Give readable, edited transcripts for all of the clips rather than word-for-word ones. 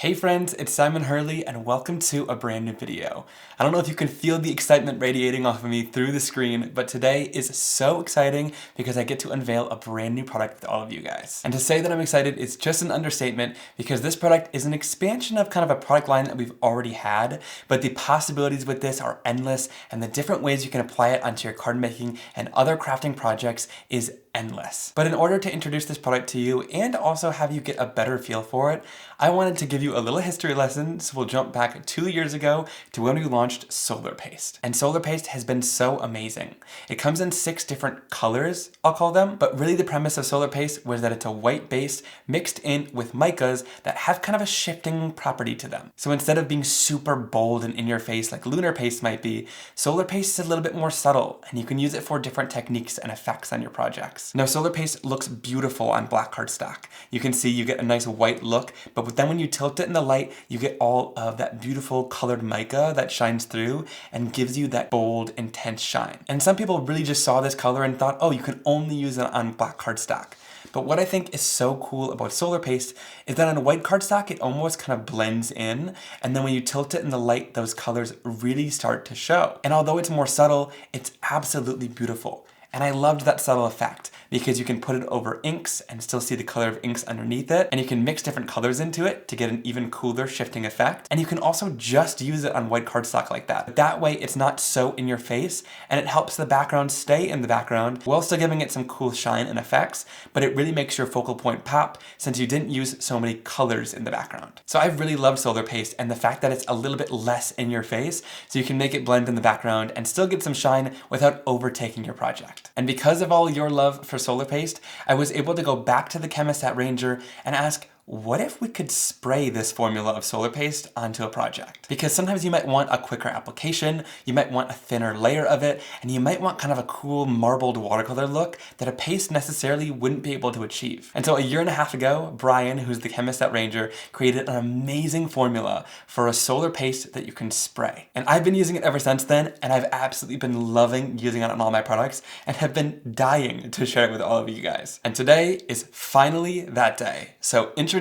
Hey friends, it's Simon Hurley and welcome to a brand new video. I don't know if you can feel the excitement radiating off of me through the screen, but today is so exciting because I get to unveil a brand new product with all of you guys. And to say that I'm excited is just an understatement because this product is an expansion of kind of a product line that we've already had, but the possibilities with this are endless and the different ways you can apply it onto your card making and other crafting projects is endless. But in order to introduce this product to you and also have you get a better feel for it, I wanted to give you a little history lesson, so we'll jump back 2 years ago to when we launched Solar Paste. And Solar Paste has been so amazing. It comes in 6 different colors, I'll call them, but really the premise of Solar Paste was that it's a white base mixed in with micas that have kind of a shifting property to them. So instead of being super bold and in your face like Lunar Paste might be, Solar Paste is a little bit more subtle and you can use it for different techniques and effects on your projects. Now Solar Paste looks beautiful on black cardstock. You can see you get a nice white look, but then when you tilt it in the light, you get all of that beautiful colored mica that shines through and gives you that bold, intense shine. And some people really just saw this color and thought, oh, you can only use it on black cardstock. But what I think is so cool about Solar Paste is that on white cardstock, it almost kind of blends in. And then when you tilt it in the light, those colors really start to show. And although it's more subtle, it's absolutely beautiful. And I loved that subtle effect because you can put it over inks and still see the color of inks underneath it. And you can mix different colors into it to get an even cooler shifting effect. And you can also just use it on white cardstock like that. But that way it's not so in your face and it helps the background stay in the background while still giving it some cool shine and effects. But it really makes your focal point pop since you didn't use so many colors in the background. So I've really loved Solar Paste and the fact that it's a little bit less in your face so you can make it blend in the background and still get some shine without overtaking your project. And because of all your love for Solar Paste, I was able to go back to the chemist at Ranger and ask, what if we could spray this formula of Solar Paste onto a project? Because sometimes you might want a quicker application, you might want a thinner layer of it, and you might want kind of a cool marbled watercolor look that a paste necessarily wouldn't be able to achieve. And so a year and a half ago, Brian, who's the chemist at Ranger, created an amazing formula for a Solar Paste that you can spray. And I've been using it ever since then, and I've absolutely been loving using it on all my products and have been dying to share it with all of you guys. And today is finally that day. So introducing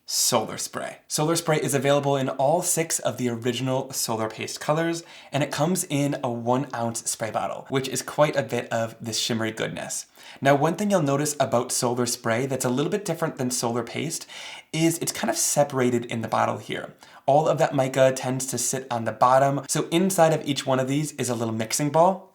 Solar Spray. Solar Spray is available in all 6 of the original Solar Paste colors, and it comes in a 1-ounce spray bottle, which is quite a bit of this shimmery goodness. Now, one thing you'll notice about Solar Spray that's a little bit different than Solar Paste is it's kind of separated in the bottle here. All of that mica tends to sit on the bottom, so inside of each one of these is a little mixing ball.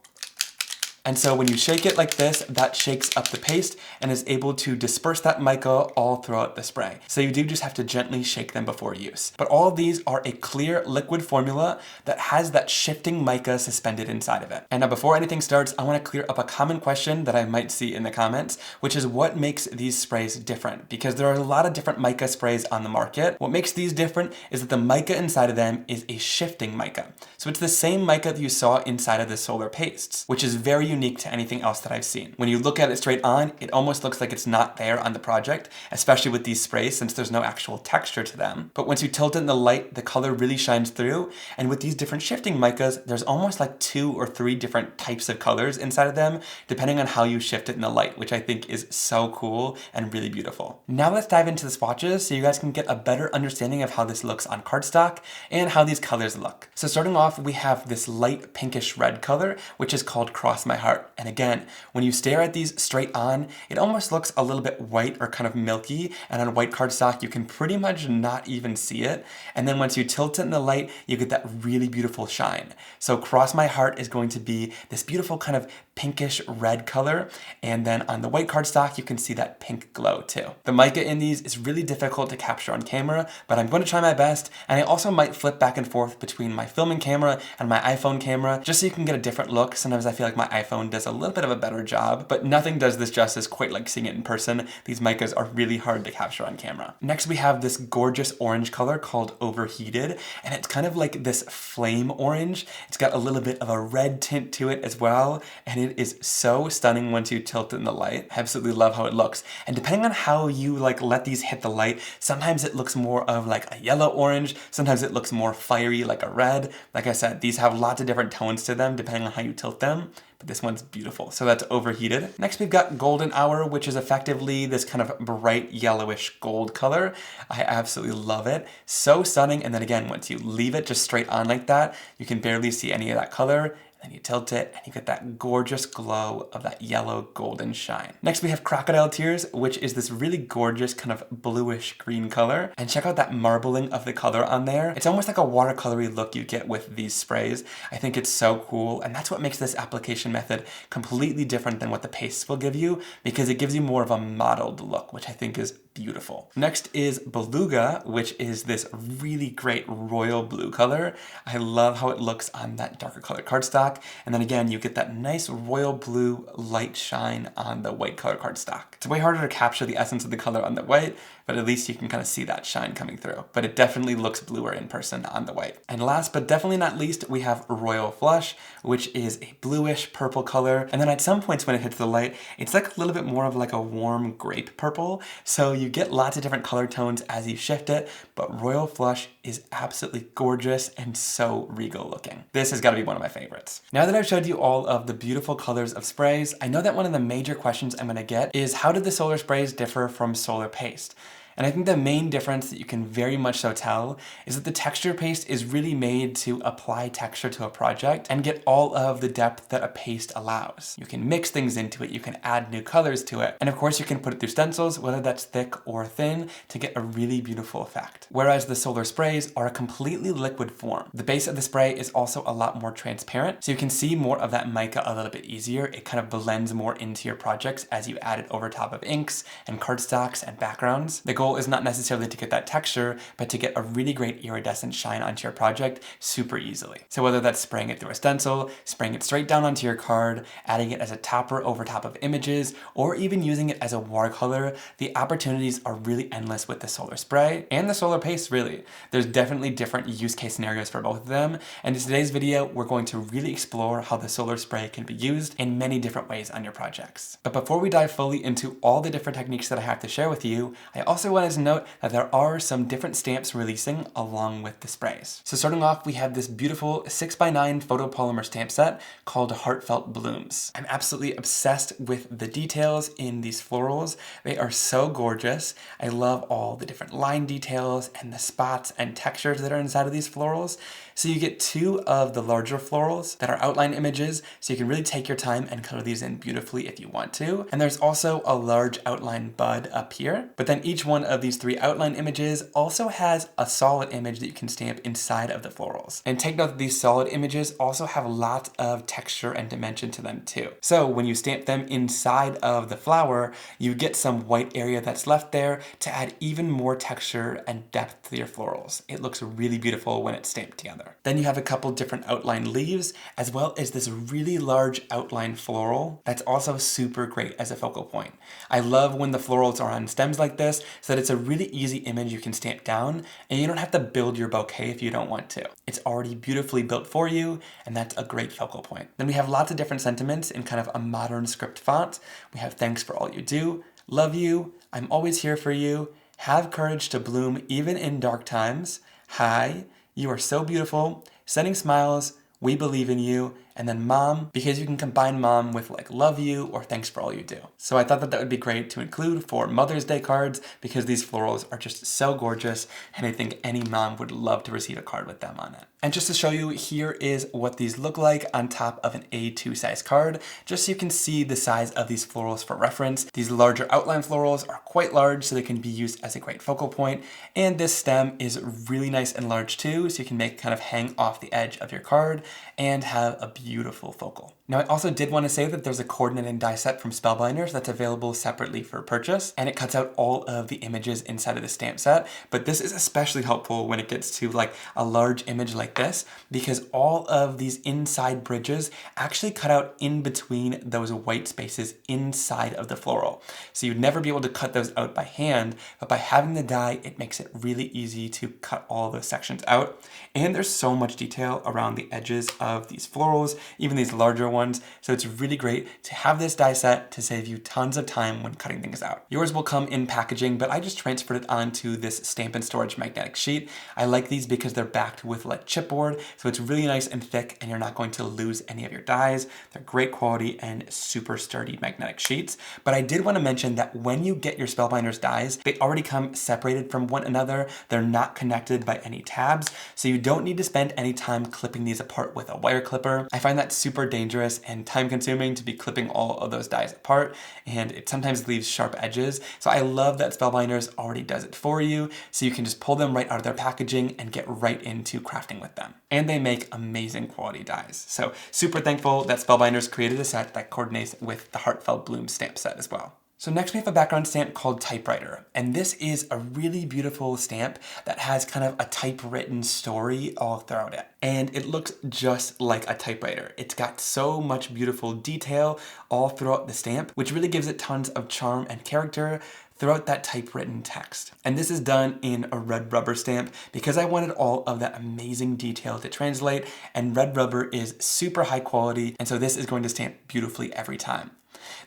And so when you shake it like this, that shakes up the paste and is able to disperse that mica all throughout the spray. So you do just have to gently shake them before use. But all of these are a clear liquid formula that has that shifting mica suspended inside of it. And now before anything starts, I want to clear up a common question that I might see in the comments, which is what makes these sprays different? Because there are a lot of different mica sprays on the market. What makes these different is that the mica inside of them is a shifting mica. So it's the same mica that you saw inside of the Solar Pastes, which is very unique to anything else that I've seen. When you look at it straight on, it almost looks like it's not there on the project, especially with these sprays since there's no actual texture to them. But once you tilt it in the light, the color really shines through. And with these different shifting micas, there's almost like 2 or 3 different types of colors inside of them, depending on how you shift it in the light, which I think is so cool and really beautiful. Now let's dive into the swatches so you guys can get a better understanding of how this looks on cardstock and how these colors look. So starting off, we have this light pinkish red color, which is called Cross My Heart. And again, when you stare at these straight on, it almost looks a little bit white or kind of milky. And on white cardstock, you can pretty much not even see it. And then once you tilt it in the light, you get that really beautiful shine. So Cross My Heart is going to be this beautiful kind of pinkish red color. And then on the white cardstock, you can see that pink glow too. The mica in these is really difficult to capture on camera, but I'm going to try my best. And I also might flip back and forth between my filming camera and my iPhone camera, just so you can get a different look. Sometimes I feel like my iPhone does a little bit of a better job, but nothing does this justice quite like seeing it in person. These micas are really hard to capture on camera. Next, we have this gorgeous orange color called Overheated, and it's kind of like this flame orange. It's got a little bit of a red tint to it as well, and it is so stunning once you tilt it in the light. I absolutely love how it looks. And depending on how you let these hit the light, sometimes it looks more of like a yellow orange, sometimes it looks more fiery like a red. Like I said, these have lots of different tones to them depending on how you tilt them. But but this one's beautiful. So that's overheated. Next, we've got Golden Hour, which is effectively this kind of bright yellowish gold color. I absolutely love it. So stunning. And then again, once you leave it just straight on like that, you can barely see any of that color. Then you tilt it and you get that gorgeous glow of that yellow golden shine. Next we have Crocodile Tears, which is this really gorgeous kind of bluish green color. And check out that marbling of the color on there. It's almost like a watercolory look you get with these sprays. I think it's so cool, and that's what makes this application method completely different than what the pastes will give you, because it gives you more of a mottled look, which I think is beautiful. Next is Beluga, which is this really great royal blue color. I love how it looks on that darker color cardstock. And then again, you get that nice royal blue light shine on the white color cardstock. It's way harder to capture the essence of the color on the white, but at least you can kind of see that shine coming through. But it definitely looks bluer in person on the white. And last but definitely not least, we have Royal Flush, which is a bluish purple color. And then at some points when it hits the light, it's like a little bit more of like a warm grape purple. So you get lots of different color tones as you shift it, but Royal Flush is absolutely gorgeous and so regal looking. This has got to be one of my favorites. Now that I've showed you all of the beautiful colors of sprays, I know that one of the major questions I'm going to get is, how do the solar sprays differ from solar paste? And I think the main difference that you can very much so tell is that the texture paste is really made to apply texture to a project and get all of the depth that a paste allows. You can mix things into it, you can add new colors to it, and of course you can put it through stencils, whether that's thick or thin, to get a really beautiful effect. Whereas the solar sprays are a completely liquid form. The base of the spray is also a lot more transparent, so you can see more of that mica a little bit easier. It kind of blends more into your projects as you add it over top of inks and cardstocks and backgrounds. The goal is not necessarily to get that texture, but to get a really great iridescent shine onto your project super easily. So whether that's spraying it through a stencil, spraying it straight down onto your card, adding it as a topper over top of images, or even using it as a watercolor, the opportunities are really endless with the solar spray and the solar paste, really. There's definitely different use case scenarios for both of them, and in today's video, we're going to really explore how the solar spray can be used in many different ways on your projects. But before we dive fully into all the different techniques that I have to share with you, I also wanted to note that there are some different stamps releasing along with the sprays. So starting off, we have this beautiful 6x9 photopolymer stamp set called Heartfelt Blooms. I'm absolutely obsessed with the details in these florals. They are so gorgeous. I love all the different line details and the spots and textures that are inside of these florals. So you get two of the larger florals that are outline images, so you can really take your time and color these in beautifully if you want to. And there's also a large outline bud up here, but then each one of these three outline images also has a solid image that you can stamp inside of the florals. And take note that these solid images also have lots of texture and dimension to them too. So when you stamp them inside of the flower, you get some white area that's left there to add even more texture and depth to your florals. It looks really beautiful when it's stamped together. Then you have a couple different outline leaves, as well as this really large outline floral that's also super great as a focal point. I love when the florals are on stems like this, so that it's a really easy image you can stamp down, and you don't have to build your bouquet if you don't want to. It's already beautifully built for you, and that's a great focal point. Then we have lots of different sentiments in kind of a modern script font. We have thanks for all you do, love you, I'm always here for you, have courage to bloom even in dark times, hi, you are so beautiful, sending smiles, we believe in you, and then mom, because you can combine mom with like love you or thanks for all you do. So I thought that that would be great to include for Mother's Day cards, because these florals are just so gorgeous, and I think any mom would love to receive a card with them on it. And just to show you, here is what these look like on top of an A2 size card, just so you can see the size of these florals for reference. These larger outline florals are quite large, so they can be used as a great focal point, and this stem is really nice and large too, so you can make kind of hang off the edge of your card and have a beautiful focal. Now I also did want to say that there's a coordinating die set from Spellbinders that's available separately for purchase, and it cuts out all of the images inside of the stamp set, but this is especially helpful when it gets to like a large image like this, because all of these inside bridges actually cut out in between those white spaces inside of the floral. So you'd never be able to cut those out by hand, but by having the die, it makes it really easy to cut all those sections out. And there's so much detail around the edges of these florals, even these larger ones, so it's really great to have this die set to save you tons of time when cutting things out. Yours will come in packaging, but I just transferred it onto this Stamp and Storage magnetic sheet. I like these because they're backed with like chipboard, so it's really nice and thick and you're not going to lose any of your dies. They're great quality and super sturdy magnetic sheets. But I did want to mention that when you get your Spellbinders dies, they already come separated from one another. They're not connected by any tabs, so you don't need to spend any time clipping these apart with a wire clipper. I find that super dangerous and time consuming to be clipping all of those dies apart, and it sometimes leaves sharp edges. So I love that Spellbinders already does it for you, so you can just pull them right out of their packaging and get right into crafting with them. And they make amazing quality dies. So super thankful that Spellbinders created a set that coordinates with the Heartfelt Bloom stamp set as well. So next we have a background stamp called Typewriter, and this is a really beautiful stamp that has kind of a typewritten story all throughout it. And it looks just like a typewriter. It's got so much beautiful detail all throughout the stamp, which really gives it tons of charm and character throughout that typewritten text. And this is done in a red rubber stamp because I wanted all of that amazing detail to translate, and red rubber is super high quality, and so this is going to stamp beautifully every time.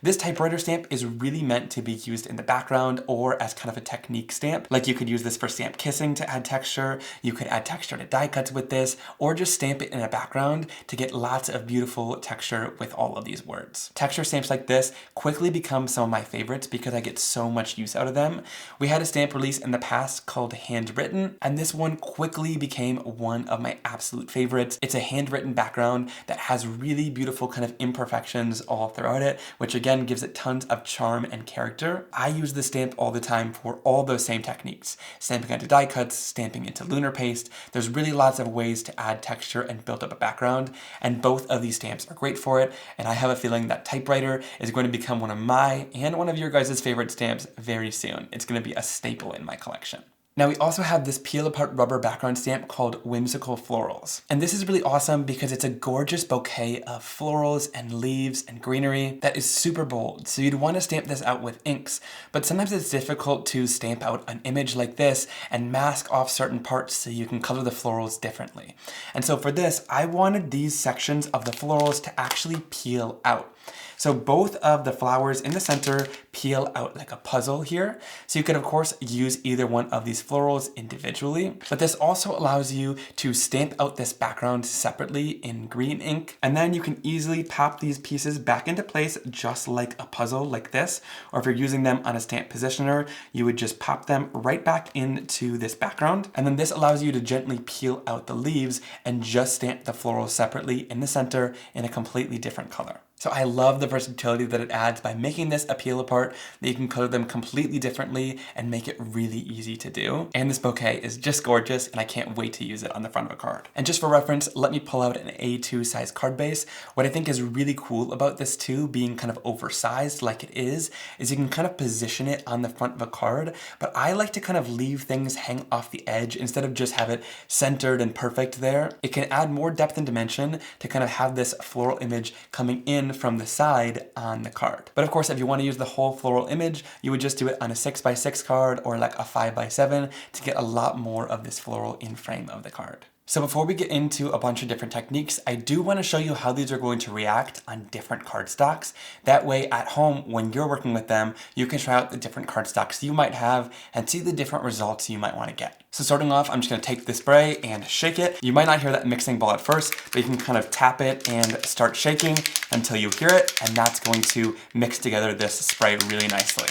This typewriter stamp is really meant to be used in the background or as kind of a technique stamp. Like you could use this for stamp kissing to add texture, you could add texture to die cuts with this, or just stamp it in a background to get lots of beautiful texture with all of these words. Texture stamps like this quickly become some of my favorites because I get so much use out of them. We had a stamp release in the past called Handwritten, and this one quickly became one of my absolute favorites. It's a handwritten background that has really beautiful kind of imperfections all throughout it, which again gives it tons of charm and character. I use this stamp all the time for all those same techniques. Stamping into die cuts, stamping into Lunar paste. There's really lots of ways to add texture and build up a background, and both of these stamps are great for it, and I have a feeling that Typewriter is going to become one of my and one of your guys' favorite stamps very soon. It's going to be a staple in my collection. Now we also have this peel apart rubber background stamp called Whimsical Florals. And this is really awesome because it's a gorgeous bouquet of florals and leaves and greenery that is super bold. So you'd want to stamp this out with inks, but sometimes it's difficult to stamp out an image like this and mask off certain parts so you can color the florals differently. And so for this, I wanted these sections of the florals to actually peel out. So both of the flowers in the center peel out like a puzzle here. So you could of course use either one of these florals individually, but this also allows you to stamp out this background separately in green ink. And then you can easily pop these pieces back into place just like a puzzle like this. Or if you're using them on a stamp positioner, you would just pop them right back into this background. And then this allows you to gently peel out the leaves and just stamp the florals separately in the center in a completely different color. So I love the versatility that it adds by making this a peel apart, that you can color them completely differently and make it really easy to do. And this bouquet is just gorgeous and I can't wait to use it on the front of a card. And just for reference, let me pull out an A2 size card base. What I think is really cool about this too, being kind of oversized like it is you can kind of position it on the front of a card, but I like to kind of leave things hang off the edge instead of just have it centered and perfect there. It can add more depth and dimension to kind of have this floral image coming in from the side on the card. But of course, if you want to use the whole floral image, you would just do it on a 6x6 card or like a 5x7 to get a lot more of this floral in frame of the card. So before we get into a bunch of different techniques, I do want to show you how these are going to react on different cardstocks. That way at home, when you're working with them, you can try out the different cardstocks you might have and see the different results you might want to get. So starting off, I'm just going to take this spray and shake it. You might not hear that mixing ball at first, but you can kind of tap it and start shaking until you hear it, and that's going to mix together this spray really nicely.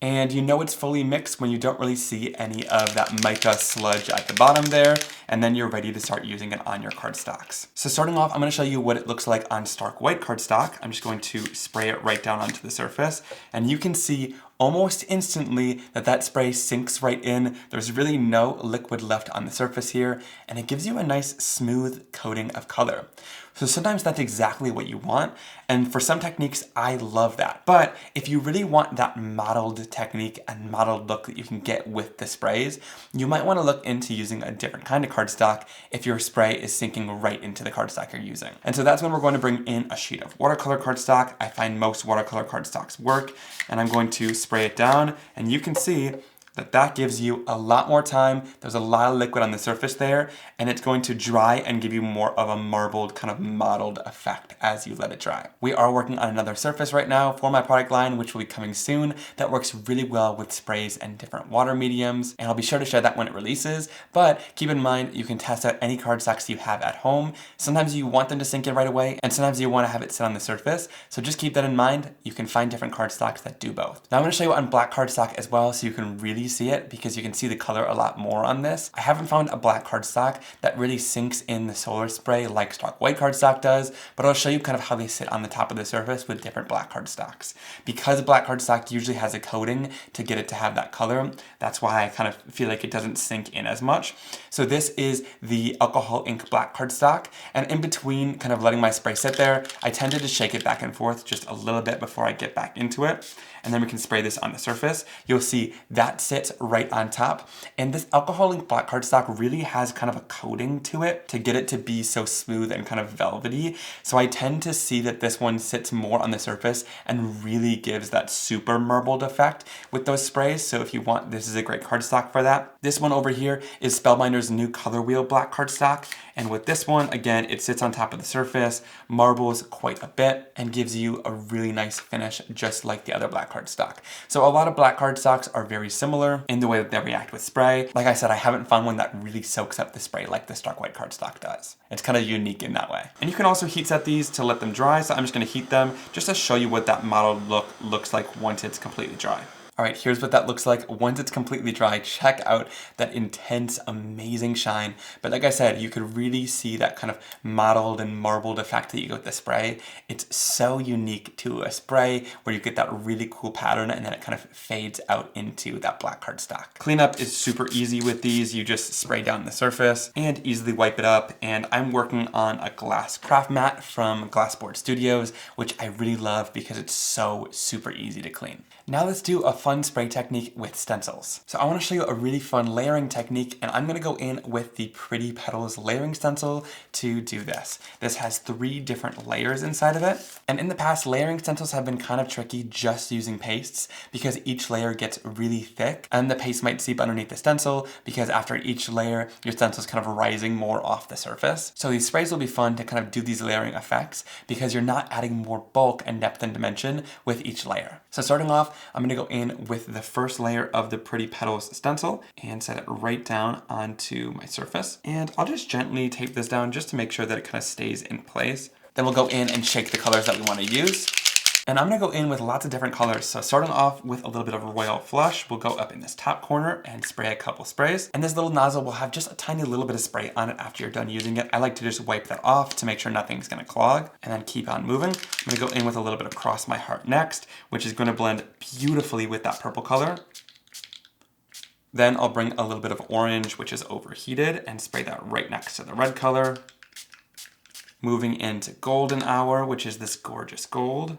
And you know it's fully mixed when you don't really see any of that mica sludge at the bottom there, and then you're ready to start using it on your cardstocks. So starting off, I'm going to show you what it looks like on stark white cardstock. I'm just going to spray it right down onto the surface, and you can see almost instantly that spray sinks right in. There's really no liquid left on the surface here, and it gives you a nice smooth coating of color. So sometimes that's exactly what you want, and for some techniques, I love that. But if you really want that mottled technique and mottled look that you can get with the sprays, you might want to look into using a different kind of cardstock if your spray is sinking right into the cardstock you're using. And so that's when we're going to bring in a sheet of watercolor cardstock. I find most watercolor cardstocks work, and I'm going to spray it down, and you can see that gives you a lot more time. There's a lot of liquid on the surface there, and it's going to dry and give you more of a marbled, kind of mottled effect as you let it dry. We are working on another surface right now for my product line, which will be coming soon, that works really well with sprays and different water mediums, and I'll be sure to share that when it releases. But keep in mind, you can test out any cardstocks you have at home. Sometimes you want them to sink in right away, and sometimes you want to have it sit on the surface, so just keep that in mind. You can find different cardstocks that do both. Now I'm going to show you on black cardstock as well, so you can really see it, because you can see the color a lot more on this. I haven't found a black cardstock that really sinks in the solar spray like stock white cardstock does, but I'll show you kind of how they sit on the top of the surface with different black cardstocks. Because black cardstock usually has a coating to get it to have that color, that's why I kind of feel like it doesn't sink in as much. So this is the alcohol ink black cardstock, and in between kind of letting my spray sit there, I tended to shake it back and forth just a little bit before I get back into it. And then we can spray this on the surface. You'll see that sits right on top. And this alcohol ink black cardstock really has kind of a coating to it to get it to be so smooth and kind of velvety. So I tend to see that this one sits more on the surface and really gives that super marbled effect with those sprays. So if you want, this is a great cardstock for that. This one over here is Spellbinder's new Color Wheel black cardstock. And with this one, again, it sits on top of the surface, marbles quite a bit, and gives you a really nice finish, just like the other black cardstock. So a lot of black cardstocks are very similar in the way that they react with spray. Like I said, I haven't found one that really soaks up the spray like the stark white cardstock does. It's kind of unique in that way. And you can also heat set these to let them dry, so I'm just going to heat them just to show you what that mottled look looks like once it's completely dry. All right, here's what that looks like once it's completely dry. Check out that intense, amazing shine. But like I said, you could really see that kind of mottled and marbled effect that you get with the spray. It's so unique to a spray where you get that really cool pattern and then it kind of fades out into that black cardstock. Cleanup is super easy with these. You just spray down the surface and easily wipe it up. And I'm working on a glass craft mat from Glassboard Studios, which I really love because it's so super easy to clean. Now let's do a fun spray technique with stencils. So I want to show you a really fun layering technique, and I'm going to go in with the Pretty Petals layering stencil to do this. This has 3 different layers inside of it, and in the past layering stencils have been kind of tricky just using pastes because each layer gets really thick and the paste might seep underneath the stencil because after each layer your stencil is kind of rising more off the surface. So these sprays will be fun to kind of do these layering effects because you're not adding more bulk and depth and dimension with each layer. So starting off, I'm going to go in with the first layer of the Pretty Petals stencil and set it right down onto my surface. And I'll just gently tape this down just to make sure that it kind of stays in place. Then we'll go in and shake the colors that we want to use. And I'm going to go in with lots of different colors. So starting off with a little bit of Royal Flush, we'll go up in this top corner and spray a couple sprays. And this little nozzle will have just a tiny little bit of spray on it after you're done using it. I like to just wipe that off to make sure nothing's going to clog and then keep on moving. I'm going to go in with a little bit of Cross My Heart next, which is going to blend beautifully with that purple color. Then I'll bring a little bit of orange, which is overheated, and spray that right next to the red color. Moving into Golden Hour, which is this gorgeous gold.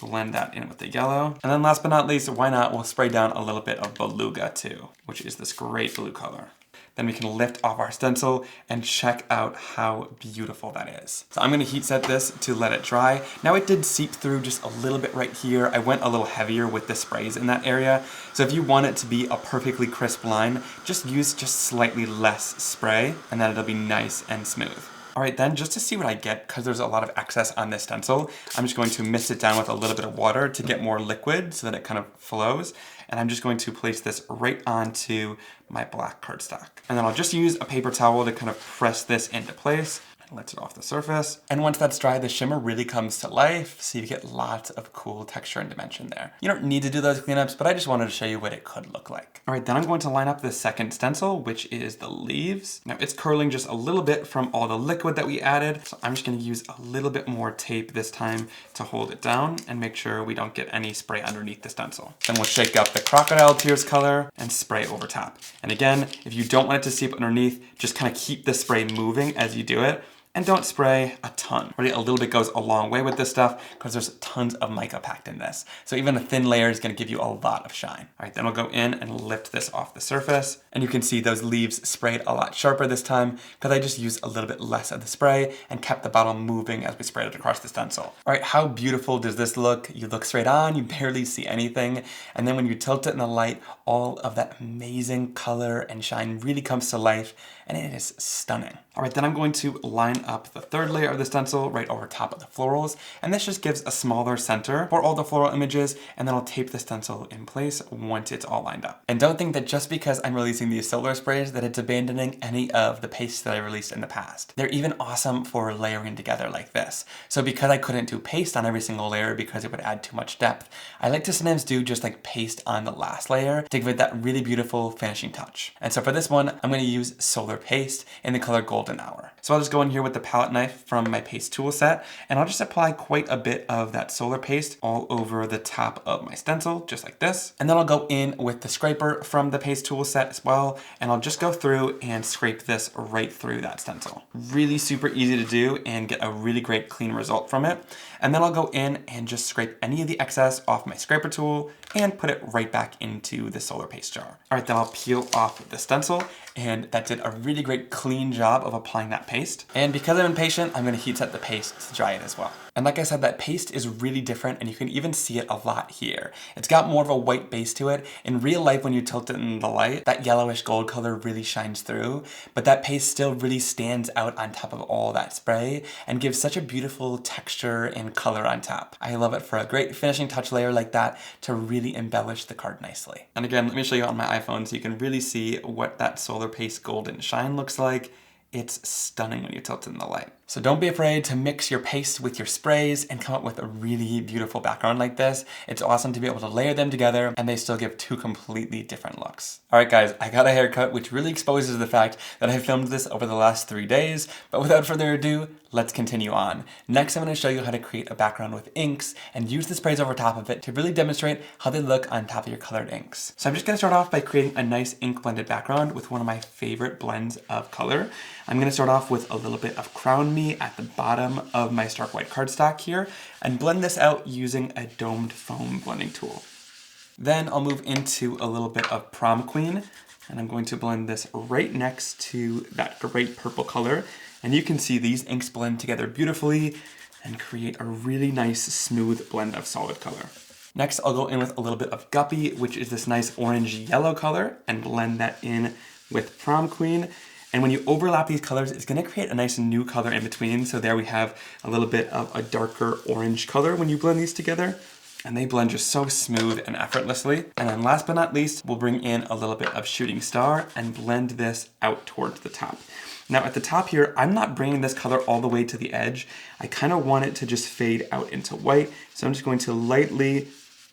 Blend that in with the yellow. And then last but not least, why not, we'll spray down a little bit of Beluga too, which is this great blue color. Then we can lift off our stencil and check out how beautiful that is. So I'm gonna heat set this to let it dry. Now it did seep through just a little bit right here. I went a little heavier with the sprays in that area. So if you want it to be a perfectly crisp line, just use just slightly less spray and then it'll be nice and smooth. All right, then just to see what I get, because there's a lot of excess on this stencil, I'm just going to mist it down with a little bit of water to get more liquid so that it kind of flows. And I'm just going to place this right onto my black cardstock. And then I'll just use a paper towel to kind of press this into place. And lets it off the surface. And once that's dry, the shimmer really comes to life, so you get lots of cool texture and dimension there. You don't need to do those cleanups, but I just wanted to show you what it could look like. All right, then I'm going to line up the second stencil, which is the leaves. Now it's curling just a little bit from all the liquid that we added, so I'm just gonna use a little bit more tape this time to hold it down and make sure we don't get any spray underneath the stencil. Then we'll shake up the Crocodile Tears color and spray over top. And again, if you don't want it to seep underneath, just kind of keep the spray moving as you do it. And don't spray a ton. Really, a little bit goes a long way with this stuff because there's tons of mica packed in this. So even a thin layer is gonna give you a lot of shine. All right, then I'll go in and lift this off the surface. And you can see those leaves sprayed a lot sharper this time because I just used a little bit less of the spray and kept the bottle moving as we sprayed it across the stencil. All right, how beautiful does this look? You look straight on, you barely see anything. And then when you tilt it in the light, all of that amazing color and shine really comes to life, and it is stunning. All right, then I'm going to line up the third layer of the stencil right over top of the florals, and this just gives a smaller center for all the floral images, and then I'll tape the stencil in place once it's all lined up. And don't think that just because I'm releasing these solar sprays that it's abandoning any of the pastes that I released in the past. They're even awesome for layering together like this. So because I couldn't do paste on every single layer because it would add too much depth, I like to sometimes do just like paste on the last layer to give it that really beautiful finishing touch. And so for this one, I'm gonna use solar paste in the color Golden Hour. So I'll just go in here with the palette knife from my paste tool set, and I'll just apply quite a bit of that solar paste all over the top of my stencil, just like this. And then I'll go in with the scraper from the paste tool set as well, and I'll just go through and scrape this right through that stencil. Really super easy to do and get a really great clean result from it. And then I'll go in and just scrape any of the excess off my scraper tool and put it right back into the solar paste jar. All right, then I'll peel off the stencil, and that did a really great clean job of applying that paste. And because I'm impatient, I'm gonna heat set the paste to dry it as well. And like I said, that paste is really different, and you can even see it a lot here. It's got more of a white base to it. In real life, when you tilt it in the light, that yellowish gold color really shines through, but that paste still really stands out on top of all that spray and gives such a beautiful texture and color on top. I love it for a great finishing touch layer like that to really embellish the card nicely. And again, let me show you on my iPhone so you can really see what that solar paste golden shine looks like. It's stunning when you tilt it in the light. So don't be afraid to mix your paste with your sprays and come up with a really beautiful background like this. It's awesome to be able to layer them together and they still give two completely different looks. All right guys, I got a haircut which really exposes the fact that I filmed this over the last 3 days, but without further ado, let's continue on. Next, I'm going to show you how to create a background with inks and use the sprays over top of it to really demonstrate how they look on top of your colored inks. So I'm just going to start off by creating a nice ink blended background with one of my favorite blends of color. I'm going to start off with a little bit of Crown Me at the bottom of my stark white cardstock here and blend this out using a domed foam blending tool. Then I'll move into a little bit of Prom Queen, and I'm going to blend this right next to that great purple color. And you can see these inks blend together beautifully and create a really nice smooth blend of solid color. Next, I'll go in with a little bit of Guppy, which is this nice orange yellow color, and blend that in with Prom Queen. And when you overlap these colors, it's gonna create a nice new color in between. So there we have a little bit of a darker orange color when you blend these together. And they blend just so smooth and effortlessly. And then last but not least, we'll bring in a little bit of Shooting Star and blend this out towards the top. Now at the top here, I'm not bringing this color all the way to the edge. I kind of want it to just fade out into white. So I'm just going to lightly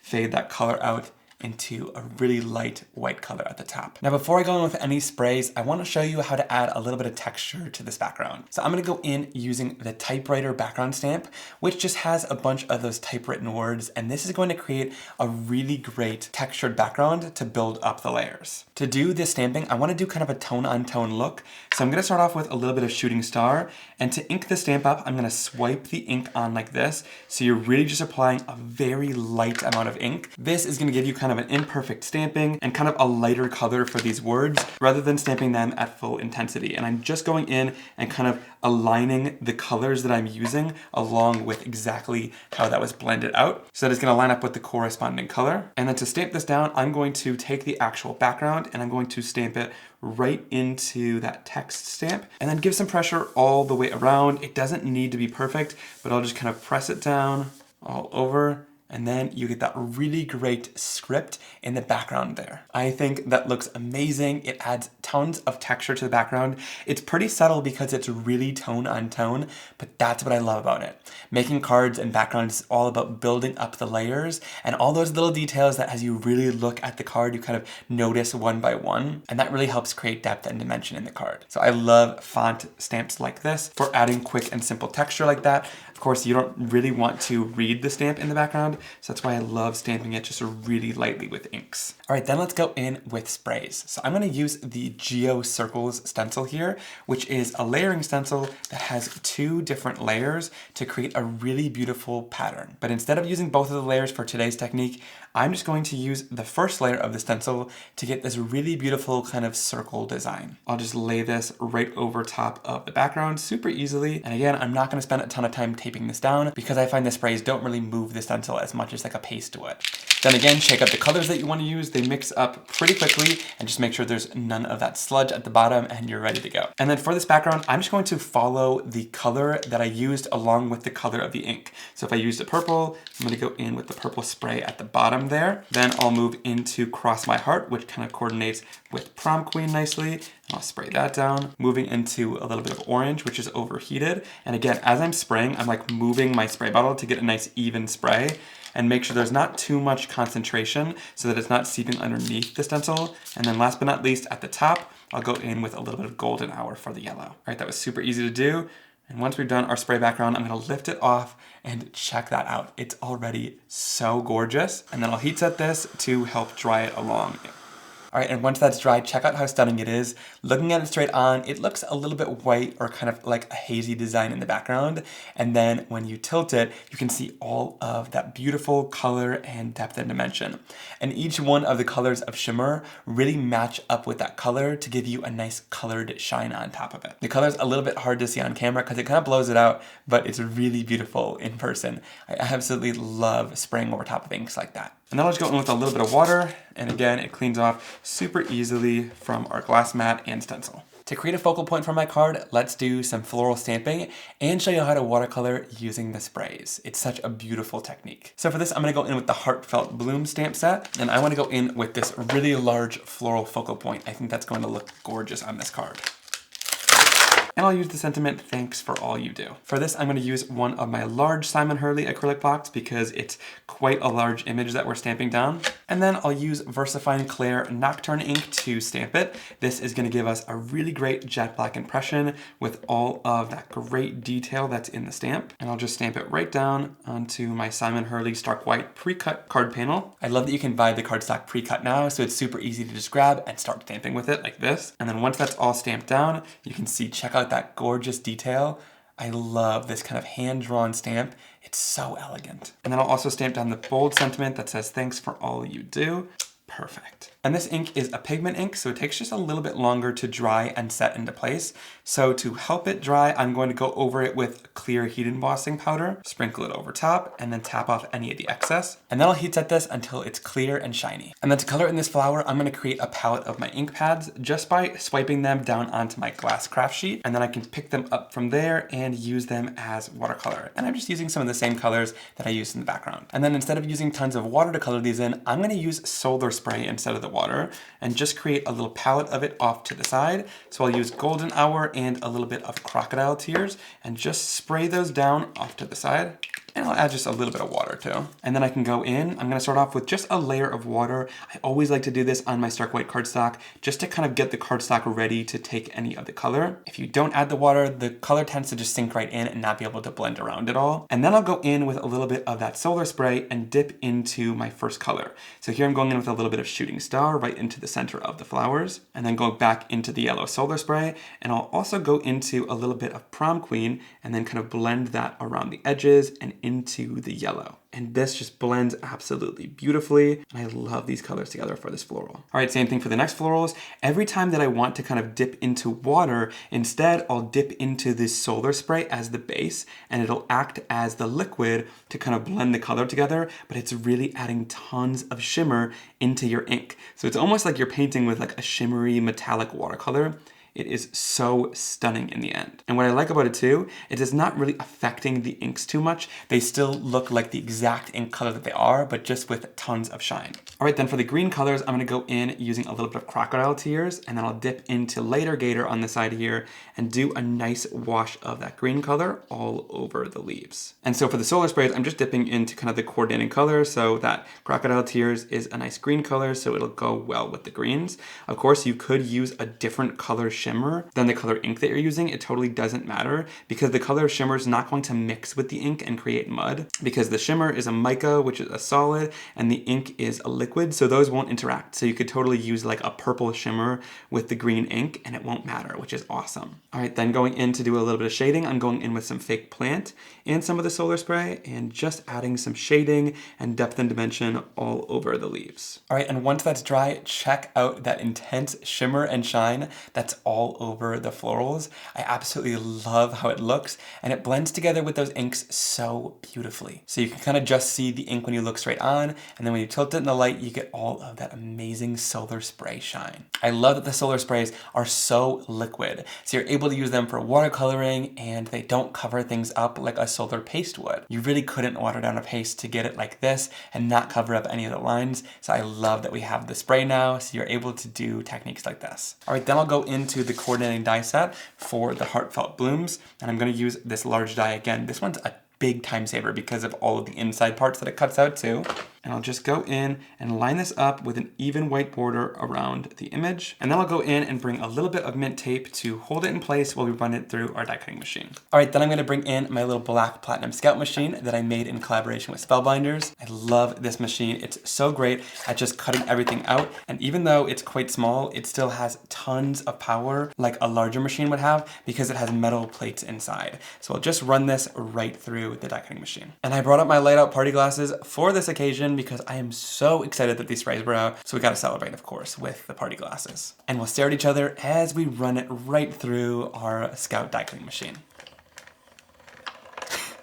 fade that color out into a really light white color at the top. Now before I go in with any sprays, I want to show you how to add a little bit of texture to this background. So I'm going to go in using the typewriter background stamp, which just has a bunch of those typewritten words, and this is going to create a really great textured background to build up the layers. To do this stamping, I want to do kind of a tone on tone look. So I'm going to start off with a little bit of Shooting Star, and to ink the stamp up, I'm going to swipe the ink on like this. So you're really just applying a very light amount of ink. This is going to give you kind of an imperfect stamping and kind of a lighter color for these words rather than stamping them at full intensity. And I'm just going in and kind of aligning the colors that I'm using along with exactly how that was blended out. So that it's going to line up with the corresponding color. And then to stamp this down, I'm going to take the actual background and I'm going to stamp it right into that text stamp and then give some pressure all the way around. It doesn't need to be perfect, but I'll just kind of press it down all over. And then you get that really great script in the background there. I think that looks amazing. It adds tons of texture to the background. It's pretty subtle because it's really tone on tone, but that's what I love about it. Making cards and backgrounds is all about building up the layers and all those little details that as you really look at the card, you kind of notice one by one. And that really helps create depth and dimension in the card. So I love font stamps like this for adding quick and simple texture like that. Of course, you don't really want to read the stamp in the background, So that's why I love stamping it just really lightly with inks. All right, then let's go in with sprays. So I'm gonna use the Geo Circles stencil here, which is a layering stencil that has 2 different layers to create a really beautiful pattern. But instead of using both of the layers for today's technique, I'm just going to use the first layer of the stencil to get this really beautiful kind of circle design. I'll just lay this right over top of the background super easily. And again, I'm not gonna spend a ton of time taping this down because I find the sprays don't really move the stencil as much as like a paste would. Then again, shake up the colors that you want to use. They mix up pretty quickly, and just make sure there's none of that sludge at the bottom and you're ready to go. And then for this background, I'm just going to follow the color that I used along with the color of the ink. So if I used a purple, I'm going to go in with the purple spray at the bottom there. Then I'll move into Cross My Heart, which kind of coordinates with Prom Queen nicely. I'll spray that down, moving into a little bit of orange, which is overheated. And again, as I'm spraying, I'm like moving my spray bottle to get a nice even spray and make sure there's not too much concentration so that it's not seeping underneath the stencil. And then last but not least, at the top, I'll go in with a little bit of Golden Hour for the yellow. All right, that was super easy to do. And once we've done our spray background, I'm gonna lift it off and check that out. It's already so gorgeous. And then I'll heat set this to help dry it along. All right, and once that's dried, check out how stunning it is. Looking at it straight on, it looks a little bit white or kind of like a hazy design in the background. And then when you tilt it, you can see all of that beautiful color and depth and dimension. And each one of the colors of Shimmer really match up with that color to give you a nice colored shine on top of it. The color's a little bit hard to see on camera because it kind of blows it out, but it's really beautiful in person. I absolutely love spraying over top of inks like that. And then I'll just go in with a little bit of water, and again, it cleans off super easily from our glass mat and stencil. To create a focal point for my card, let's do some floral stamping and show you how to watercolor using the sprays. It's such a beautiful technique. So for this, I'm gonna go in with the Heartfelt Bloom stamp set, and I wanna go in with this really large floral focal point. I think that's going to look gorgeous on this card. And I'll use the sentiment, thanks for all you do. For this, I'm gonna use one of my large Simon Hurley acrylic blocks because it's quite a large image that we're stamping down. And then I'll use VersaFine Clair Nocturne ink to stamp it. This is gonna give us a really great jet black impression with all of that great detail that's in the stamp. And I'll just stamp it right down onto my Simon Hurley Stark White pre-cut card panel. I love that you can buy the cardstock pre-cut now, so it's super easy to just grab and start stamping with it like this. And then once that's all stamped down, you can see, check out that gorgeous detail. I love this kind of hand-drawn stamp. It's so elegant. And then I'll also stamp down the bold sentiment that says, thanks for all you do. Perfect. And this ink is a pigment ink, so it takes just a little bit longer to dry and set into place. So to help it dry, I'm going to go over it with clear heat embossing powder, sprinkle it over top, and then tap off any of the excess. And then I'll heat set this until it's clear and shiny. And then to color in this flower, I'm gonna create a palette of my ink pads just by swiping them down onto my glass craft sheet. And then I can pick them up from there and use them as watercolor. And I'm just using some of the same colors that I used in the background. And then instead of using tons of water to color these in, I'm gonna use solar spray instead of the water and just create a little palette of it off to the side. So I'll use Golden Hour and a little bit of Crocodile Tears and just spray those down off to the side. And I'll add just a little bit of water too. And then I can go in, I'm gonna start off with just a layer of water. I always like to do this on my Stark White cardstock just to kind of get the cardstock ready to take any of the color. If you don't add the water, the color tends to just sink right in and not be able to blend around at all. And then I'll go in with a little bit of that solar spray and dip into my first color. So here I'm going in with a little bit of Shooting Star right into the center of the flowers, and then go back into the yellow solar spray. And I'll also go into a little bit of Prom Queen and then kind of blend that around the edges and into the yellow. And this just blends absolutely beautifully. And I love these colors together for this floral. All right, same thing for the next florals. Every time that I want to kind of dip into water, instead I'll dip into this solar spray as the base, and it'll act as the liquid to kind of blend the color together, but it's really adding tons of shimmer into your ink. So it's almost like you're painting with like a shimmery metallic watercolor. It is so stunning in the end. And what I like about it too, it is not really affecting the inks too much. They still look like the exact ink color that they are, but just with tons of shine. All right, then for the green colors, I'm gonna go in using a little bit of Crocodile Tears, and then I'll dip into Later Gator on the side here and do a nice wash of that green color all over the leaves. And so for the solar sprays, I'm just dipping into kind of the coordinating color, so that Crocodile Tears is a nice green color, so it'll go well with the greens. Of course, you could use a different color shimmer than the color ink that you're using, it totally doesn't matter because the color shimmer is not going to mix with the ink and create mud because the shimmer is a mica, which is a solid, and the ink is a liquid, so those won't interact. So you could totally use like a purple shimmer with the green ink and it won't matter, which is awesome. All right, then going in to do a little bit of shading, I'm going in with some fake plant and some of the solar spray and just adding some shading and depth and dimension all over the leaves. All right, and once that's dry, check out that intense shimmer and shine that's all over the florals. I absolutely love how it looks and it blends together with those inks so beautifully. So you can kind of just see the ink when you look straight on, and then when you tilt it in the light, you get all of that amazing solar spray shine. I love that the solar sprays are so liquid, so you're able to use them for watercoloring and they don't cover things up like a solar paste would. You really couldn't water down a paste to get it like this and not cover up any of the lines, so I love that we have the spray now, so you're able to do techniques like this. All right, then I'll go into the coordinating die set for the heartfelt blooms, and I'm going to use this large die again. This one's a big time saver because of all of the inside parts that it cuts out too. And I'll just go in and line this up with an even white border around the image. And then I'll go in and bring a little bit of mint tape to hold it in place while we run it through our die cutting machine. All right, then I'm gonna bring in my little black platinum scout machine that I made in collaboration with Spellbinders. I love this machine. It's so great at just cutting everything out. And even though it's quite small, it still has tons of power like a larger machine would have because it has metal plates inside. So I'll just run this right through the die cutting machine. And I brought up my light out party glasses for this occasion because I am so excited that these sprays were out. So we gotta celebrate, of course, with the party glasses. And we'll stare at each other as we run it right through our Scout die cutting machine.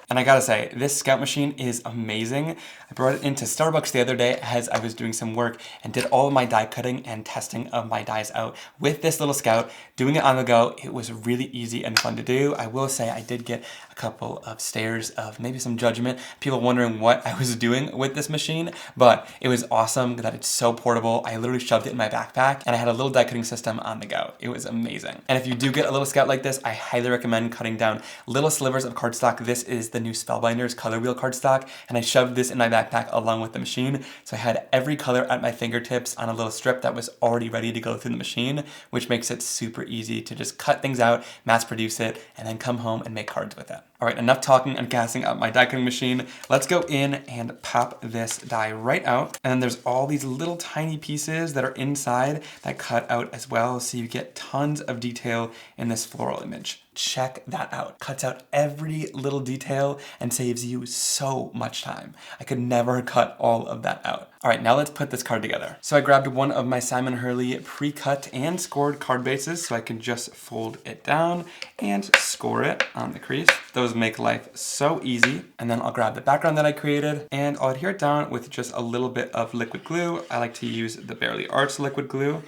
And I gotta say, this Scout machine is amazing. I brought it into Starbucks the other day as I was doing some work and did all of my die cutting and testing of my dies out with this little Scout, doing it on the go. It was really easy and fun to do. I will say I did get a couple of stares of maybe some judgment, people wondering what I was doing with this machine, but it was awesome that it's so portable. I literally shoved it in my backpack and I had a little die cutting system on the go. It was amazing. And if you do get a little Scout like this, I highly recommend cutting down little slivers of cardstock. This is the new Spellbinders color wheel cardstock, and I shoved this in my backpack along with the machine. So I had every color at my fingertips on a little strip that was already ready to go through the machine, which makes it super easy to just cut things out, mass produce it, and then come home and make cards with it. All right, enough talking and gassing up my die cutting machine. Let's go in and pop this die right out. And then there's all these little tiny pieces that are inside that cut out as well. So you get tons of detail in this floral image. Check that out. Cuts out every little detail and saves you so much time. I could never cut all of that out. All right, now let's put this card together. So I grabbed one of my Simon Hurley pre-cut and scored card bases so I can just fold it down and score it on the crease. Those make life so easy. And then I'll grab the background that I created and I'll adhere it down with just a little bit of liquid glue. I like to use the Barely Arts liquid glue.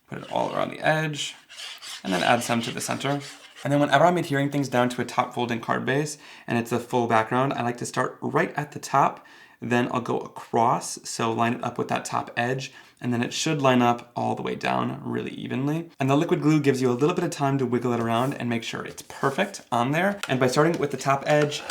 Put it all around the edge and then add some to the center. And then whenever I'm adhering things down to a top folding card base and it's a full background, I like to start right at the top, then I'll go across, so line it up with that top edge, and then it should line up all the way down really evenly. And the liquid glue gives you a little bit of time to wiggle it around and make sure it's perfect on there. And by starting with the top edge,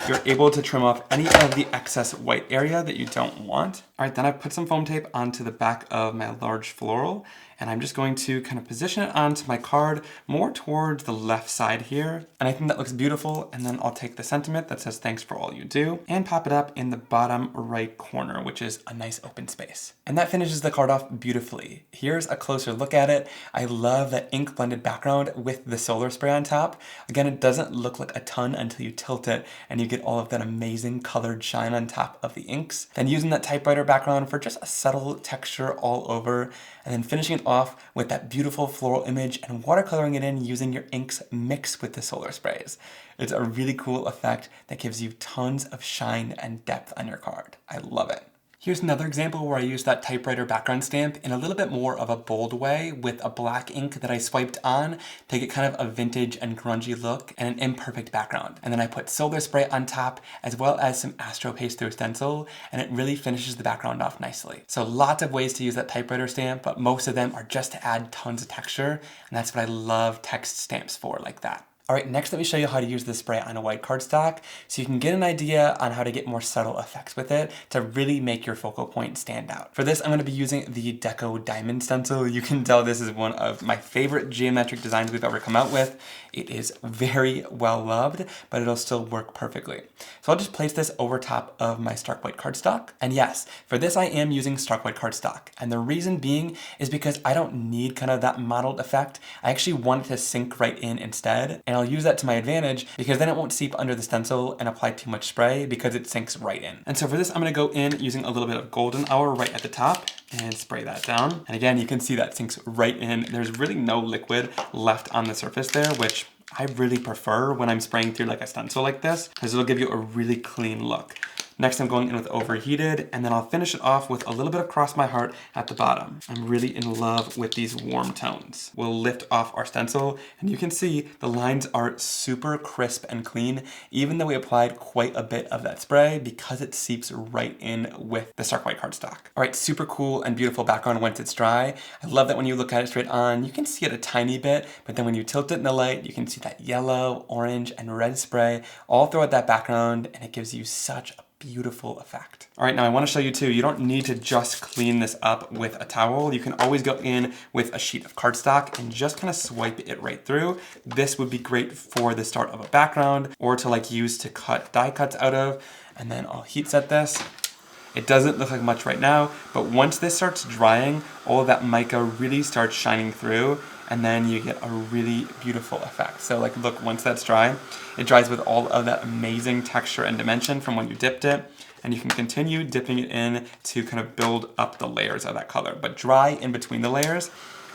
you're able to trim off any of the excess white area that you don't want. All right, then I put some foam tape onto the back of my large floral, and I'm just going to kind of position it onto my card more towards the left side here. And I think that looks beautiful. And then I'll take the sentiment that says thanks for all you do and pop it up in the bottom right corner, which is a nice open space. And that finishes the card off beautifully. Here's a closer look at it. I love that ink blended background with the solar spray on top. Again, it doesn't look like a ton until you tilt it and you get all of that amazing colored shine on top of the inks. Then using that typewriter background for just a subtle texture all over, and then finishing it off with that beautiful floral image and watercoloring it in using your inks mixed with the solar sprays. It's a really cool effect that gives you tons of shine and depth on your card. I love it. Here's another example where I used that typewriter background stamp in a little bit more of a bold way with a black ink that I swiped on to get kind of a vintage and grungy look and an imperfect background. And then I put solar spray on top as well as some Astro Paste through Stencil, and it really finishes the background off nicely. So lots of ways to use that typewriter stamp, but most of them are just to add tons of texture, and that's what I love text stamps for like that. All right, next let me show you how to use this spray on a white cardstock so you can get an idea on how to get more subtle effects with it to really make your focal point stand out. For this, I'm going to be using the Deco Diamond Stencil. You can tell this is one of my favorite geometric designs we've ever come out with. It is very well loved, but it'll still work perfectly. So I'll just place this over top of my stark white cardstock. And yes, for this I am using stark white cardstock. And the reason being is because I don't need kind of that mottled effect. I actually want it to sink right in instead. And I'll use that to my advantage because then it won't seep under the stencil and apply too much spray because it sinks right in. And so for this, I'm gonna go in using a little bit of golden hour right at the top and spray that down. And again, you can see that sinks right in. There's really no liquid left on the surface there, which I really prefer when I'm spraying through like a stencil like this, because it'll give you a really clean look. Next, I'm going in with Overheated, and then I'll finish it off with a little bit of Cross My Heart at the bottom. I'm really in love with these warm tones. We'll lift off our stencil, and you can see the lines are super crisp and clean, even though we applied quite a bit of that spray because it seeps right in with the stark white cardstock. All right, super cool and beautiful background once it's dry. I love that when you look at it straight on, you can see it a tiny bit, but then when you tilt it in the light, you can see that yellow, orange, and red spray all throughout that background, and it gives you such a beautiful effect. All right, now I want to show you too, you don't need to just clean this up with a towel. You can always go in with a sheet of cardstock and just kind of swipe it right through. This would be great for the start of a background or to like use to cut die cuts out of. And then I'll heat set this. It doesn't look like much right now, but once this starts drying, all of that mica really starts shining through, and then you get a really beautiful effect. So like, look, once that's dry, it dries with all of that amazing texture and dimension from when you dipped it, and you can continue dipping it in to kind of build up the layers of that color, but dry in between the layers.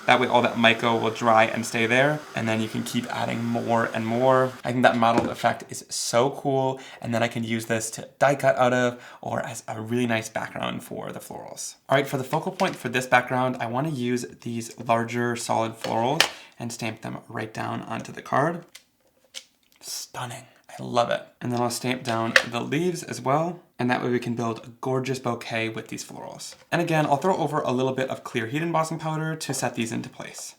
That way all that mica will dry and stay there, and then you can keep adding more and more. I think that mottled effect is so cool, and then I can use this to die cut out of or as a really nice background for the florals. All right, for the focal point for this background, I want to use these larger solid florals and stamp them right down onto the card. Stunning. I love it. And then I'll stamp down the leaves as well. And that way we can build a gorgeous bouquet with these florals. And again, I'll throw over a little bit of clear heat embossing powder to set these into place.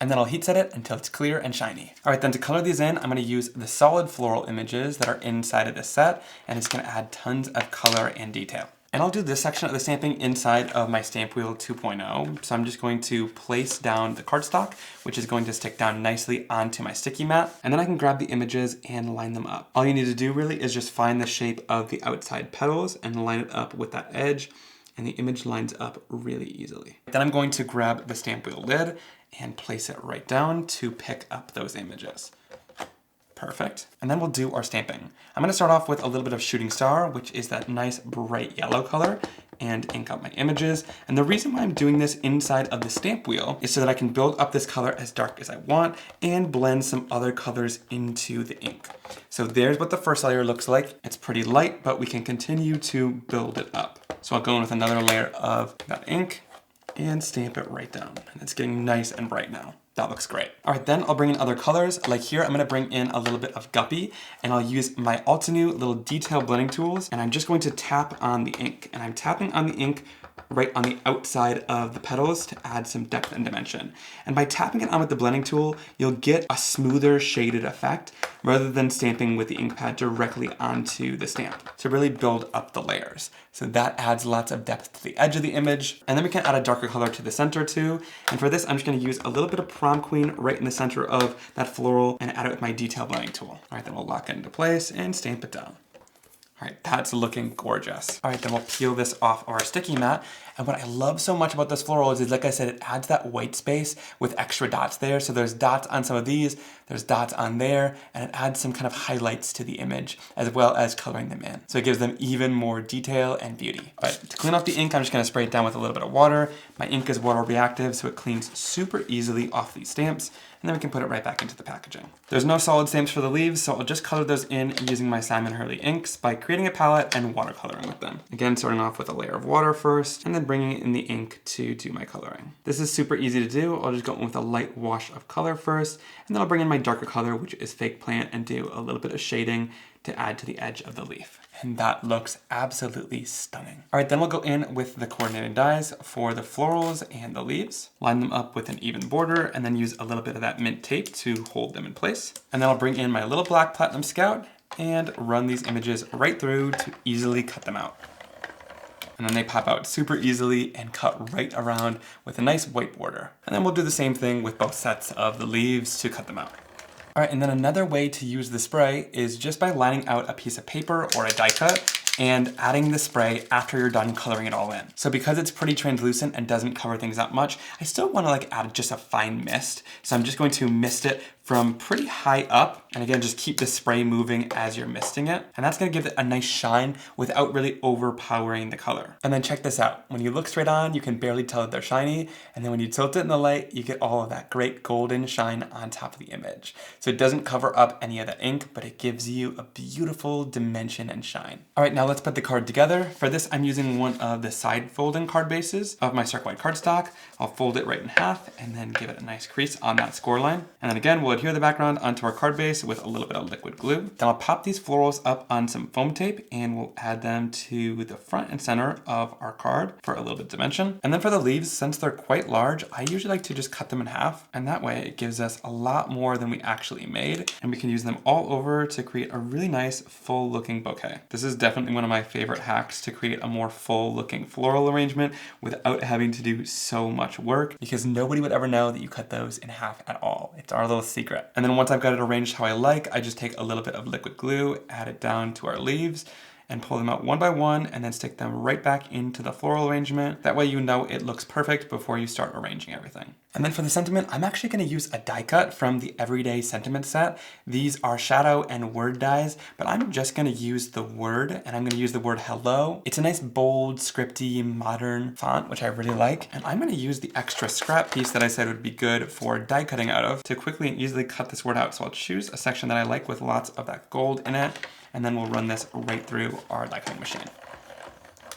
And then I'll heat set it until it's clear and shiny. All right, then to color these in, I'm gonna use the solid floral images that are inside of this set, and it's gonna add tons of color and detail. And I'll do this section of the stamping inside of my Stamp Wheel 2.0. So I'm just going to place down the cardstock, which is going to stick down nicely onto my sticky mat. And then I can grab the images and line them up. All you need to do really is just find the shape of the outside petals and line it up with that edge. And the image lines up really easily. Then I'm going to grab the Stamp Wheel lid and place it right down to pick up those images. Perfect. And then we'll do our stamping. I'm gonna start off with a little bit of Shooting Star, which is that nice bright yellow color, and ink up my images. And the reason why I'm doing this inside of the stamp wheel is so that I can build up this color as dark as I want and blend some other colors into the ink. So there's what the first layer looks like. It's pretty light, but we can continue to build it up. So I'll go in with another layer of that ink and stamp it right down. And it's getting nice and bright now. That looks great. All right, then I'll bring in other colors. Like here, I'm gonna bring in a little bit of Guppy, and I'll use my Altenew little detail blending tools, and I'm just going to tap on the ink. And I'm tapping on the ink right on the outside of the petals to add some depth and dimension. And by tapping it on with the blending tool, you'll get a smoother shaded effect rather than stamping with the ink pad directly onto the stamp to really build up the layers. So that adds lots of depth to the edge of the image. And then we can add a darker color to the center too. And for this, I'm just gonna use a little bit of Prom Queen right in the center of that floral and add it with my detail blending tool. All right, then we'll lock it into place and stamp it down. All right, that's looking gorgeous. All right, then we'll peel this off our sticky mat. And what I love so much about this floral is, like I said, it adds that white space with extra dots there. So there's dots on some of these, there's dots on there, and it adds some kind of highlights to the image as well as coloring them in. So it gives them even more detail and beauty. But to clean off the ink, I'm just gonna spray it down with a little bit of water. My ink is water reactive, so it cleans super easily off these stamps. And then we can put it right back into the packaging. There's no solid stamps for the leaves, so I'll just color those in using my Simon Hurley inks by creating a palette and watercoloring with them. Again, starting off with a layer of water first, and then bringing in the ink to do my coloring. This is super easy to do. I'll just go in with a light wash of color first, and then I'll bring in my darker color, which is fake plant, and do a little bit of shading to add to the edge of the leaf. And that looks absolutely stunning. All right, then we'll go in with the coordinated dies for the florals and the leaves. Line them up with an even border, and then use a little bit of that mint tape to hold them in place. And then I'll bring in my little black platinum scout and run these images right through to easily cut them out. And then they pop out super easily and cut right around with a nice white border. And then we'll do the same thing with both sets of the leaves to cut them out. All right, and then another way to use the spray is just by lining out a piece of paper or a die cut and adding the spray after you're done coloring it all in. So because it's pretty translucent and doesn't cover things up much, I still wanna add just a fine mist. So I'm just going to mist it from pretty high up. And again, just keep the spray moving as you're misting it. And that's gonna give it a nice shine without really overpowering the color. And then check this out. When you look straight on, you can barely tell that they're shiny. And then when you tilt it in the light, you get all of that great golden shine on top of the image. So it doesn't cover up any of that ink, but it gives you a beautiful dimension and shine. All right, now let's put the card together. For this, I'm using one of the side folding card bases of my Stark White cardstock. I'll fold it right in half and then give it a nice crease on that score line. And then again, we'll adhere the background onto our card base with a little bit of liquid glue. Then I'll pop these florals up on some foam tape and we'll add them to the front and center of our card for a little bit of dimension. And then for the leaves, since they're quite large, I usually like to just cut them in half. And that way it gives us a lot more than we actually made. And we can use them all over to create a really nice full looking bouquet. This is definitely one of my favorite hacks to create a more full looking floral arrangement without having to do so much work, because nobody would ever know that you cut those in half at all. It's our little secret. And then once I've got it arranged how I like, I just take a little bit of liquid glue, add it down to our leaves, and pull them out one by one and then stick them right back into the floral arrangement. That way you know it looks perfect before you start arranging everything. And then for the sentiment, I'm actually gonna use a die cut from the Everyday Sentiment set. These are shadow and word dies, but I'm just gonna use the word, and I'm gonna use the word hello. It's a nice bold, scripty, modern font, which I really like. And I'm gonna use the extra scrap piece that I said would be good for die cutting out of to quickly and easily cut this word out. So I'll choose a section that I like with lots of that gold in it, and then we'll run this right through our die cutting machine.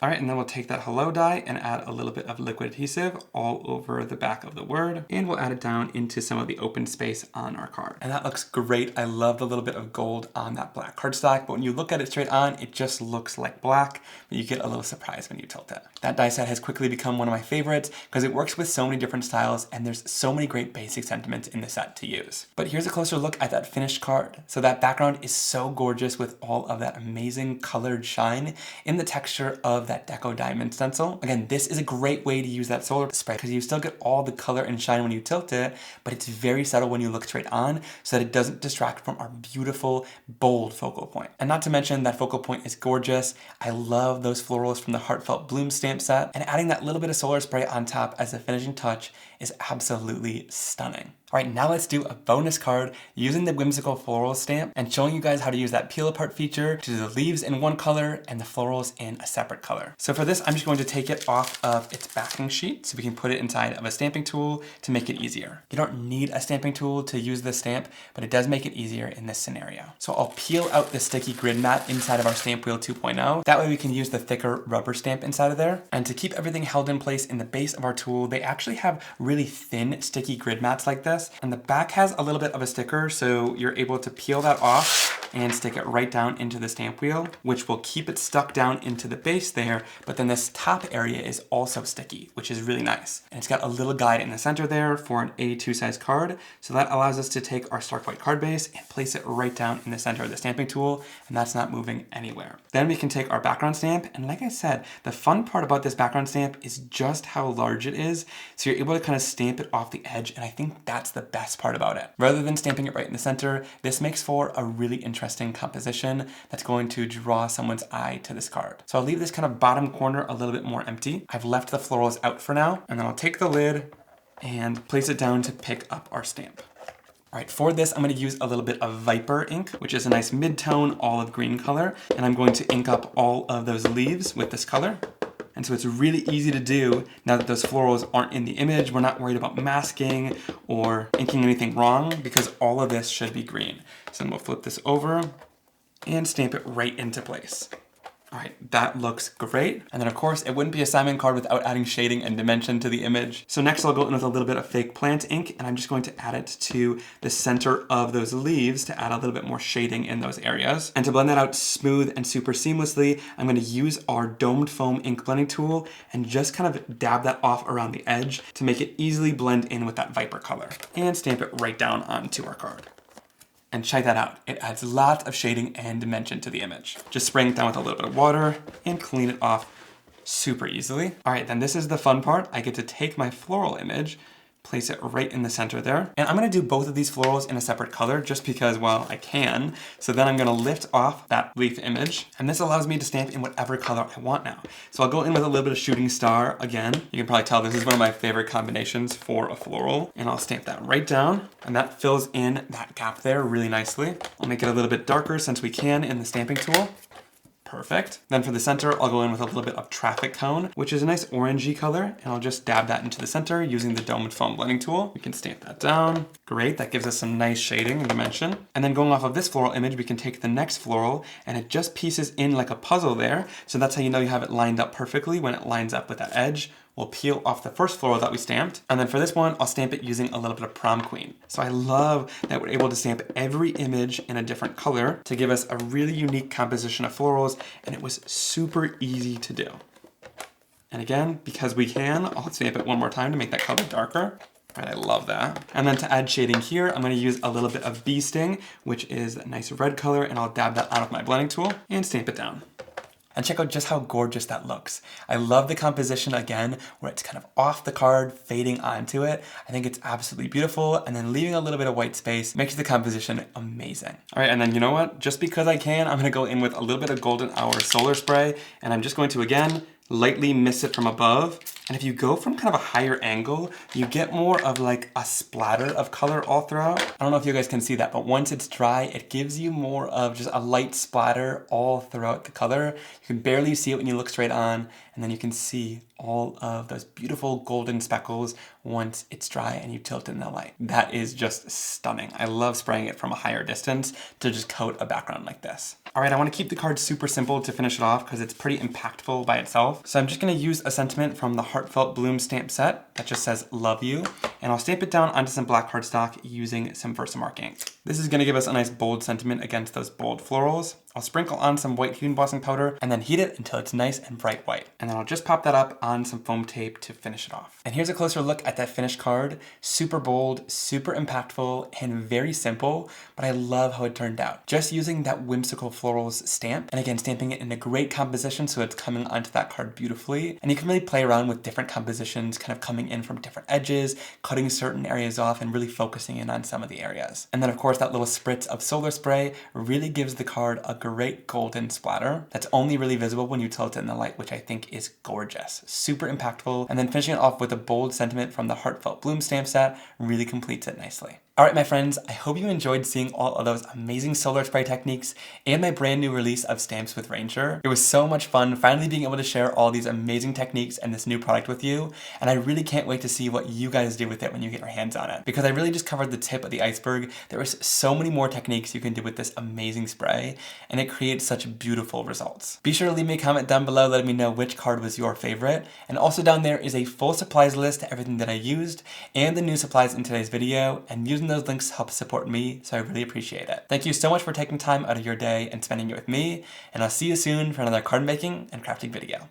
All right, and then we'll take that hello die and add a little bit of liquid adhesive all over the back of the word, and we'll add it down into some of the open space on our card. And that looks great. I love the little bit of gold on that black cardstock, but when you look at it straight on, it just looks like black, but you get a little surprise when you tilt it. That die set has quickly become one of my favorites because it works with so many different styles, and there's so many great basic sentiments in the set to use. But here's a closer look at that finished card. So that background is so gorgeous with all of that amazing colored shine in the texture of that Deco diamond stencil. Again, this is a great way to use that solar spray because you still get all the color and shine when you tilt it, but it's very subtle when you look straight on so that it doesn't distract from our beautiful, bold focal point. And not to mention that focal point is gorgeous. I love those florals from the Heartfelt Bloom stamp set, and adding that little bit of solar spray on top as a finishing touch is absolutely stunning. All right, now let's do a bonus card using the Whimsical floral stamp and showing you guys how to use that peel apart feature to do the leaves in one color and the florals in a separate color. So for this, I'm just going to take it off of its backing sheet so we can put it inside of a stamping tool to make it easier. You don't need a stamping tool to use this stamp, but it does make it easier in this scenario. So I'll peel out the sticky grid mat inside of our Stamp Wheel 2.0. That way we can use the thicker rubber stamp inside of there. And to keep everything held in place in the base of our tool, they actually have really thin sticky grid mats like this. And the back has a little bit of a sticker, so you're able to peel that off and stick it right down into the stamp wheel, which will keep it stuck down into the base there. But then this top area is also sticky, which is really nice. And it's got a little guide in the center there for an A2 size card. So that allows us to take our Stark White card base and place it right down in the center of the stamping tool, and that's not moving anywhere. Then we can take our background stamp, and like I said, the fun part about this background stamp is just how large it is. So you're able to kind of stamp it off the edge, and I think that's the best part about it. Rather than stamping it right in the center, this makes for a really interesting composition that's going to draw someone's eye to this card. So I'll leave this kind of bottom corner a little bit more empty. I've left the florals out for now, and then I'll take the lid and place it down to pick up our stamp. All right, for this, I'm gonna use a little bit of Viper ink, which is a nice mid-tone olive green color, and I'm going to ink up all of those leaves with this color. And so it's really easy to do now that those florals aren't in the image. We're not worried about masking or inking anything wrong because all of this should be green. So then we'll flip this over and stamp it right into place. All right, that looks great. And then of course, it wouldn't be a Simon card without adding shading and dimension to the image. So next I'll go in with a little bit of fake plant ink, and I'm just going to add it to the center of those leaves to add a little bit more shading in those areas. And to blend that out smooth and super seamlessly, I'm gonna use our domed foam ink blending tool and just kind of dab that off around the edge to make it easily blend in with that Viper color. And stamp it right down onto our card. And check that out, it adds lots of shading and dimension to the image. Just spraying it down with a little bit of water and clean it off super easily. All right, then this is the fun part. I get to take my floral image, place it right in the center there. And I'm gonna do both of these florals in a separate color just because, well, I can. So then I'm gonna lift off that leaf image, and this allows me to stamp in whatever color I want now. So I'll go in with a little bit of shooting star again. You can probably tell this is one of my favorite combinations for a floral. And I'll stamp that right down, and that fills in that gap there really nicely. I'll make it a little bit darker since we can in the stamping tool. Perfect. Then for the center, I'll go in with a little bit of traffic cone, which is a nice orangey color, and I'll just dab that into the center using the domed foam blending tool. We can stamp that down. Great, that gives us some nice shading and dimension. And then going off of this floral image, we can take the next floral, and it just pieces in like a puzzle there. So that's how you know you have it lined up perfectly when it lines up with that edge. We'll peel off the first floral that we stamped. And then for this one, I'll stamp it using a little bit of prom queen. So I love that we're able to stamp every image in a different color to give us a really unique composition of florals, and it was super easy to do. And again, because we can, I'll stamp it one more time to make that color darker. Right, I love that. And then to add shading here, I'm gonna use a little bit of Bee Sting, which is a nice red color, and I'll dab that on with my blending tool and stamp it down. And check out just how gorgeous that looks. I love the composition again, where it's kind of off the card, fading onto it. I think it's absolutely beautiful, and then leaving a little bit of white space makes the composition amazing. All right, and then you know what? Just because I can, I'm gonna go in with a little bit of Golden Hour Solar Spray, and I'm just going to, again, lightly mist it from above. And if you go from kind of a higher angle, you get more of like a splatter of color all throughout. I don't know if you guys can see that, but once it's dry, it gives you more of just a light splatter all throughout the color. You can barely see it when you look straight on, and then you can see all of those beautiful golden speckles once it's dry and you tilt it in the light. That is just stunning. I love spraying it from a higher distance to just coat a background like this. All right, I want to keep the card super simple to finish it off because it's pretty impactful by itself. So I'm just going to use a sentiment from the Heartfelt Bloom stamp set that just says love you, and I'll stamp it down onto some black cardstock using some Versamark ink. This is going to give us a nice bold sentiment against those bold florals. I'll sprinkle on some white heat embossing powder and then heat it until it's nice and bright white. And then I'll just pop that up on some foam tape to finish it off. And here's a closer look at that finished card. Super bold, super impactful, and very simple, but I love how it turned out. Just using that Whimsical Florals stamp, and again, stamping it in a great composition so it's coming onto that card beautifully. And you can really play around with different compositions, kind of coming in from different edges, cutting certain areas off, and really focusing in on some of the areas. And then of course, that little spritz of solar spray really gives the card a great golden splatter that's only really visible when you tilt it in the light, which I think is gorgeous. Super impactful. And then finishing it off with a bold sentiment from the Heartfelt Bloom stamp set really completes it nicely. All right, my friends, I hope you enjoyed seeing all of those amazing solar spray techniques and my brand new release of Stamps with Ranger. It was so much fun finally being able to share all these amazing techniques and this new product with you, and I really can't wait to see what you guys do with it when you get your hands on it, because I really just covered the tip of the iceberg. There is so many more techniques you can do with this amazing spray, and it creates such beautiful results. Be sure to leave me a comment down below letting me know which card was your favorite, and also down there is a full supplies list to everything that I used and the new supplies in today's video, and using those links help support me, so I really appreciate it. Thank you so much for taking time out of your day and spending it with me, and I'll see you soon for another card making and crafting video.